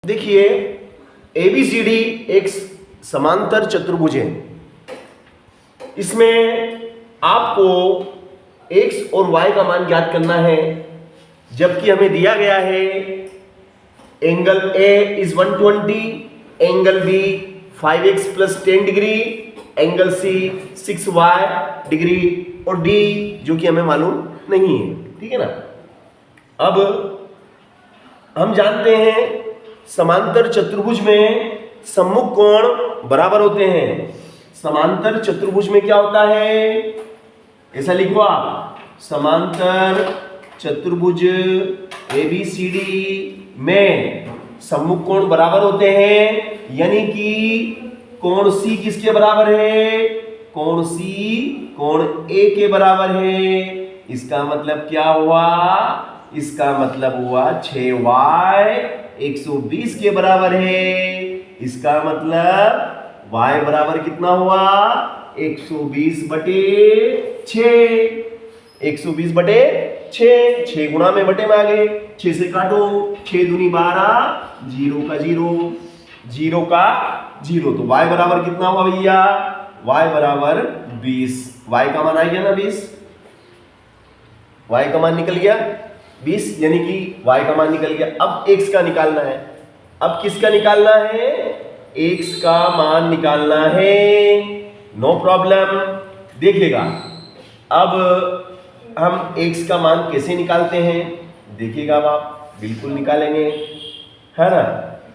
देखिए ABCD एक समांतर चतुर्भुज है। इसमें आपको x और y का मान ज्ञात करना है, जबकि हमें दिया गया है angle A is 120, angle B 5x plus 10 degree, angle C 6y degree और D जो कि हमें मालूम नहीं है। ठीक है ना। अब हम जानते हैं समांतर चतुर्भुज में सम्मुख कोण बराबर होते हैं। समांतर चतुर्भुज में क्या होता है, ऐसा लिखो आप, समांतर चतुर्भुज ABCD में सम्मुख कोण बराबर होते हैं, यानी कि कोण C किसके बराबर है, कोण C कोण A के बराबर है। इसका मतलब क्या हुआ, इसका मतलब हुआ 6y 120 के बराबर है। इसका मतलब y बराबर कितना हुआ, 120 बटे 6, 120 बटे 6, 6 गुणा में बटे में आ गए, 6 से काटो, 6 दूनी 12, 0 का 0, 0 का 0, तो y बराबर कितना हुआ भैया, y बराबर 20। y का मान आ गया ना 20, y का मान निकल गया 20, यानी कि y का मान निकल गया। अब x का निकालना है। अब किसका निकालना है, x का मान निकालना है। No problem. देखिएगा अब हम x का मान कैसे निकालते हैं, देखिएगा अब आप बिल्कुल निकालेंगे, है ना।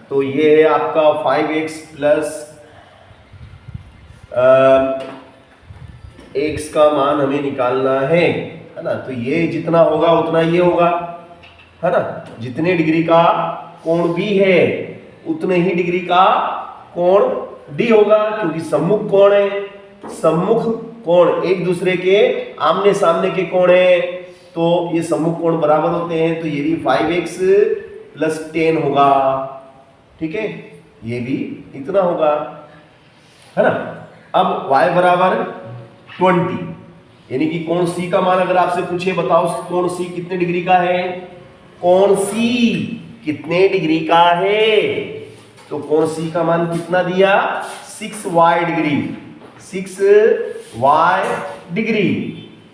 तो ये है आपका 5x प्लस x का मान हमें निकालना है ना। तो ये जितना होगा उतना ये होगा, है ना। जितने डिग्री का कोण B है उतने ही डिग्री का कोण D होगा, क्योंकि सम्मुख कोण है। सम्मुख कोण एक दूसरे के आमने सामने के कोण है, तो ये सम्मुख कोण बराबर होते हैं। तो ये भी 5x प्लस 10 होगा, ठीक है, ये भी इतना होगा, है ना। अब y बराबर 20, यानी कि कोण C का मान अगर आपसे पूछे बताओ कोण C कितने डिग्री का है, कोण C कितने डिग्री का है, तो कोण C का मान कितना दिया, 6y डिग्री, 6y डिग्री।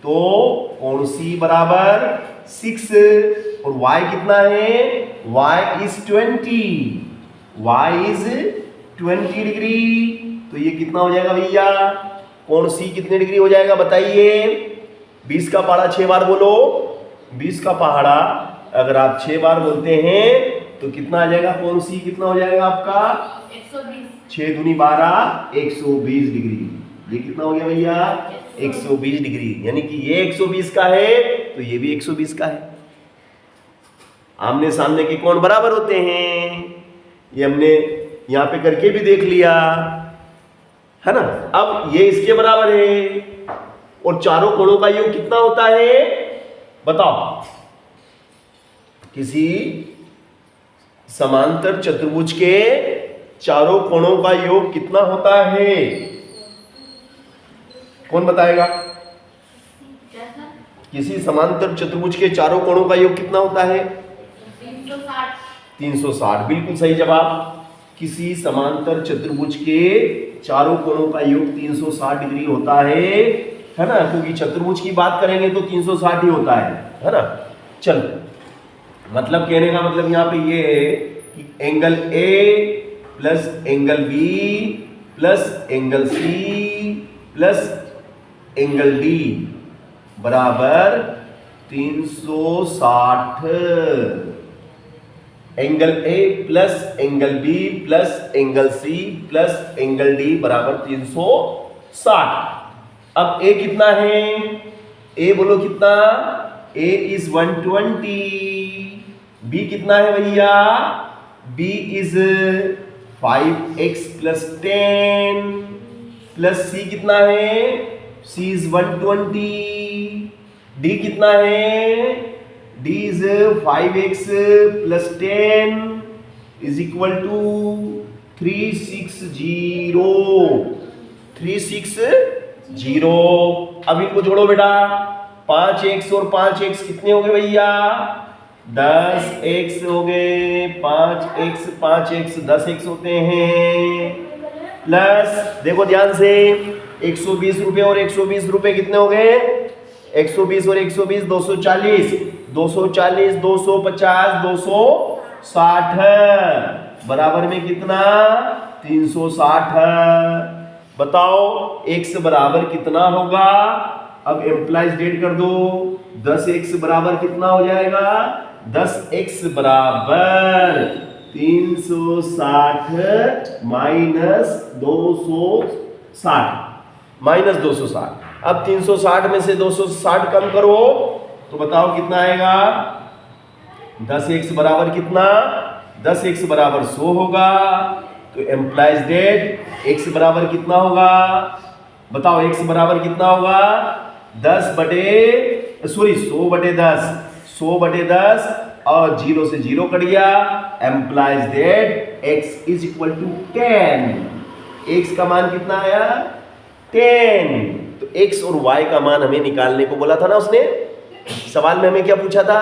तो कोण C बराबर 6 और y कितना है, y is 20, y is 20 degree. तो ये कितना हो जाएगा भैया, कोण C कितने डिग्री हो जाएगा बताइए। 20 का पहाड़ा 6 बार बोलो, 20 का पहाड़ा अगर आप 6 बार बोलते हैं तो कितना आ जाएगा, कोण C कितना हो जाएगा आपका 120, 6 दूनी 12, 120 डिग्री। ये कितना हो गया भैया, 120 डिग्री, यानी कि ये 120 का है तो ये भी 120 का है। आमने सामने के कोण बराबर होते हैं, ये हमने यहाँ पे करके भी देख लिया, है ना। अब ये इसके बराबर है, और चारों कोणों का योग कितना होता है बताओ। किसी समांतर चतुर्भुज के चारों कोणों का योग कितना होता है, कौन बताएगा। किसी समांतर चतुर्भुज के चारों कोणों का योग कितना होता है, 360, बिल्कुल सही जवाब। किसी समांतर चतुर्भुज के चारों कोणों का योग 360 डिग्री होता है ना, क्योंकि चतुर्भुज की बात करेंगे तो 360 ही होता है ना। चलो, मतलब कहने का मतलब यहाँ पे ये है कि angle A plus angle B plus angle C plus angle D बराबर 360। Angle A plus angle B plus angle C plus angle D बराबर 360। अब A कितना है, A बोलो कितना, A इज 120, B कितना है भैया, B is 5x plus 10 plus C कितना है, C इज 120, D कितना है, D is 5x plus 10 is equal to 360, 360। अब इनको जोड़ो बेटा, 5x और 5x कितने हो गए भैया, 10x हो गए, 5x 5x 10x होते हैं, प्लस देखो ध्यान से 120 रुपए और 120 रुपए कितने हो गए? 120 और 120 240, 240 250 260 बराबर में कितना? 360। बताओ x बराबर कितना होगा? अब एम्प्लाइज डेट कर दो। 10x बराबर कितना हो जाएगा? 10x बराबर 360 माइनस 260 अब 360 में से 260 कम करो तो बताओ कितना आएगा? 10x बराबर कितना? 10x बराबर 100 होगा। तो एम्प्लाइज डेट x बराबर कितना होगा? बताओ x बराबर कितना होगा? 100 बटे 10 और 0 से 0 कट गया। Implies that x is equal to 10। x का मान कितना आया? 10। तो x और y का मान हमें निकालने को बोला था ना उसने। सवाल में हमें क्या पूछा था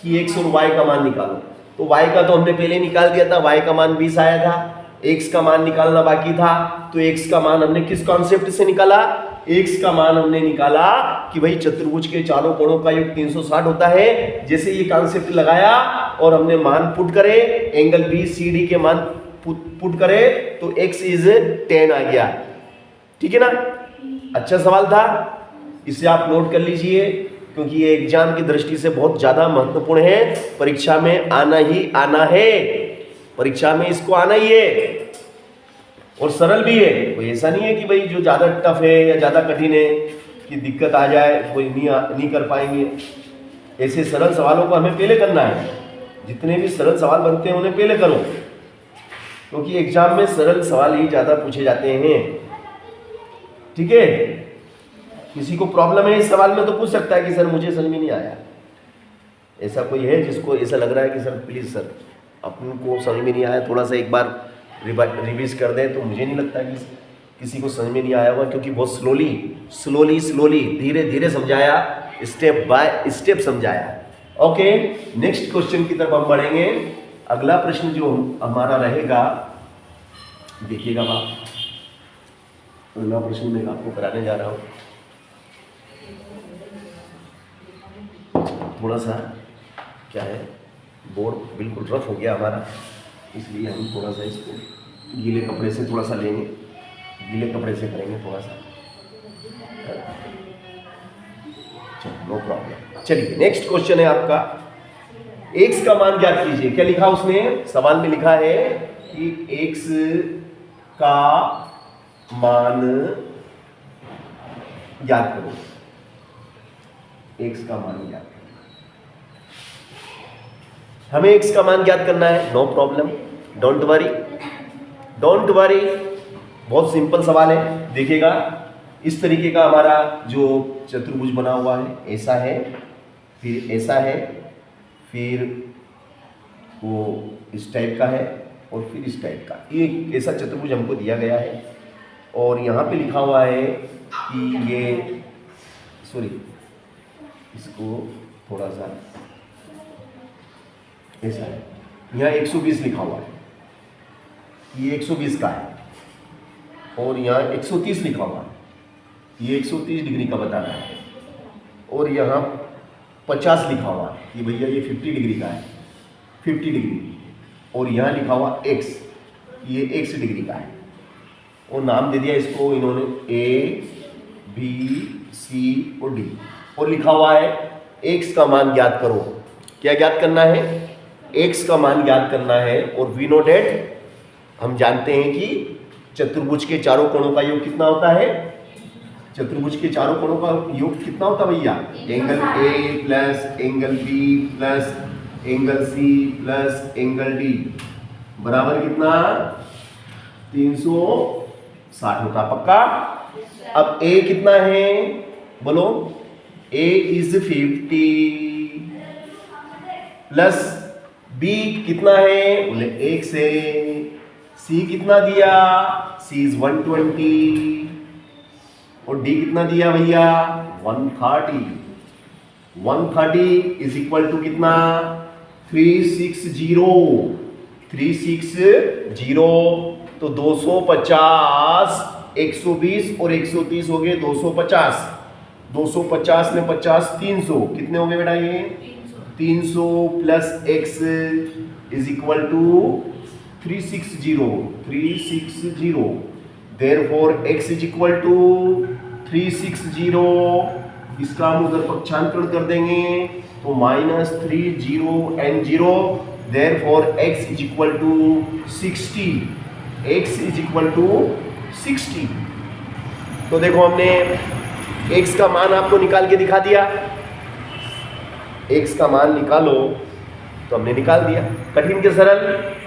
कि x और y का मान निकालो। तो y का तो हमने पहले निकाल दिया था, y का मान 20 आया था। x का मान निकालना बाकी था, तो x का मान हमने किस कॉन्सेप्ट से निकाला? x का मान हमने निकाला कि भाई चतुर्भुज के चारों कोणों का योग 360 होता है। जैसे ये कॉन्सेप्ट लगाया और हमने मान पुट करे, एंगल बी सी डी के मान पुट करे तो x इज 10 आ गया। ठीक है ना? अच्छा सवाल था, इसे आप नोट कर लीजिए क्योंकि ये एग्जाम की दृष्टि से बहुत ज्यादा महत्वपूर्ण है। परीक्षा में आना ही आना है, परीक्षा में इसको आना ही है और सरल भी है। कोई ऐसा नहीं है कि भाई जो ज्यादा टफ है या ज्यादा कठिन है कि दिक्कत आ जाए, कोई नहीं कर पाएंगे। ऐसे सरल सवालों को हमें पहले करना है। जितने भी सरल सवाल बनते हैं उन्हें पहले करो क्योंकि एग्जाम में सरल सवाल ही ज्यादा पूछे जाते हैं। ठीक है? किसी को प्रॉब्लम है इस सवाल में तो पूछ सकता है कि सर मुझे समझ में नहीं आया। ऐसा कोई है जिसको ऐसा लग रहा है कि सर प्लीज सर अपन को समझ में नहीं आया, थोड़ा सा एक बार रिवीज कर दें? तो मुझे नहीं लगता कि किसी को समझ में नहीं आया होगा क्योंकि बहुत स्लोली धीरे धीरे समझाया, स्टेप बाय स्टेप समझाया। ओके, नेक्स्ट क्वेश्चन की तरफ हम बढ़ेंगे। अगला प्रश्न जो हमारा रहेगा, देखिएगा आप, अगला प्रश्न मैं आपको कराने जा रहा हूँ। थोड़ा सा क्या है, बोर्ड बिल्कुल रफ हो गया हमारा, इसलिए हम थोड़ा सा इसको गीले कपड़े से थोड़ा सा लेंगे, गीले कपड़े से करेंगे थोड़ा सा। चलो नो प्रॉब्लम। चलिए नेक्स्ट क्वेश्चन है आपका, x का मान ज्ञात कीजिए। क्या लिखा उसने सवाल में? लिखा है कि x का मान ज्ञात करो। x का मान ज्ञात, हमें x का मान ज्ञात करना है। नो प्रॉब्लम, डोंट वरी, बहुत सिंपल सवाल है। देखिएगा इस तरीके का हमारा जो चतुर्भुज बना हुआ है, ऐसा है, फिर ऐसा है, फिर वो इस टाइप का है और फिर इस टाइप का। ये ऐसा चतुर्भुज हमको दिया गया है और यहाँ पे लिखा हुआ है कि ये इसको थोड़ा सा ऐसा है, यहाँ 120 लिखा हुआ है, ये 120 का है और यहाँ 130 लिखा हुआ है, ये 130 डिग्री का बता रहा है और यहाँ 50 लिखा हुआ है कि भैया ये 50 डिग्री का है, 50 डिग्री, और यहाँ लिखा हुआ x, ये x डिग्री का है और नाम दे दिया इसको इन्होंने A, B, C और D और लिखा हुआ है x का मान ज्ञात करो। क्या ज्ञात करना है? x का मान ज्ञात करना है और वी नो डेट, हम जानते हैं कि चतुर्भुज के चारों कोणों का योग कितना होता है? चतुर्भुज के चारों कोणों का योग कितना होता है भैया? Angle A plus angle B plus angle C plus angle D बराबर कितना? 360 होता। पक्का? अब A कितना है बोलो? A इज 50 प्लस B कितना है? बोले 1 से। C कितना दिया? C इज 120 और D कितना दिया भैया? 130 इज इक्वल टू कितना? 360 तो 250 120 और 130 हो गए 250 250 में 50 300 कितने हो गए बेटा ये 300 plus x is equal to 360 therefore x is equal to 360 इसका हम उधर पक्षांतरण कर देंगे तो -30 and 0 therefore x is equal to 60 x is equal to 60 तो देखो हमने x का मान आपको निकाल के दिखा दिया x का मान निकालो तो हमने निकाल दिया कठिन के सरल